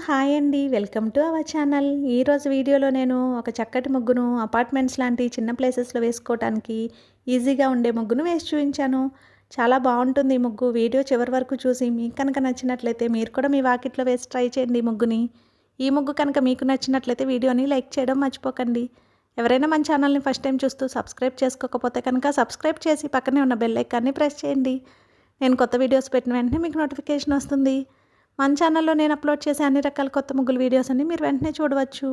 Hi అండి. Welcome to our channel. ఈరోజు వీడియోలో నేను ఒక చక్కటి ముగ్గును అపార్ట్మెంట్స్ లాంటి చిన్న ప్లేసెస్‌లో వేసుకోవటానికి ఈజీగా ఉండే ముగ్గును వేసి చూయించాను. చాలా బావుంటుంది ఈ ముగ్గు. వీడియో చివరి వరకు చూసి మీకు కనుక నచ్చినట్లయితే మీరు కూడా మీ వాకిట్లో వేసి ట్రై చేయండి ఈ ముగ్గుని. ఈ ముగ్గు కనుక మీకు నచ్చినట్లయితే వీడియోని లైక్ చేయడం మర్చిపోకండి. ఎవరైనా మన ఛానల్ని ఫస్ట్ టైం చూస్తూ సబ్స్క్రైబ్ చేసుకోకపోతే కనుక సబ్స్క్రైబ్ చేసి పక్కనే ఉన్న బెల్ ఐకాన్ని ప్రెస్ చేయండి. నేను కొత్త వీడియోస్ పెట్టిన వెంటనే మీకు నోటిఫికేషన్ వస్తుంది. మన ఛానల్లో నేను అప్లోడ్ చేసే అన్ని రకాల కొత్త ముగ్గుల వీడియోస్ అన్ని మీరు వెంటనే చూడవచ్చు.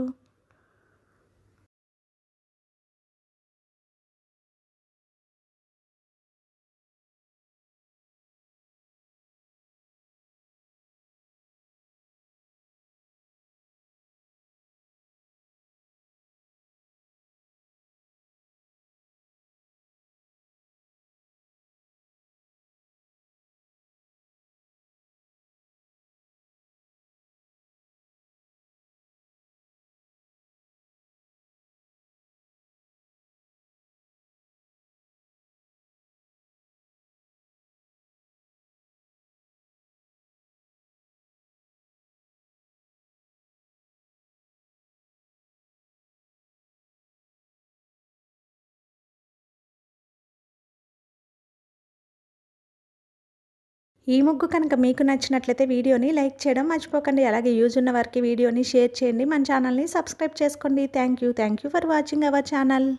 ఈ ముగ్గు కనుక మీకు నచ్చినట్లయితే వీడియోని లైక్ చేయడం మర్చిపోకండి. అలాగే యూజ్ ఉన్న వారికి వీడియోని షేర్ చేయండి. మన ఛానల్ని సబ్స్క్రైబ్ చేసుకోండి. Thank you for watching our channel.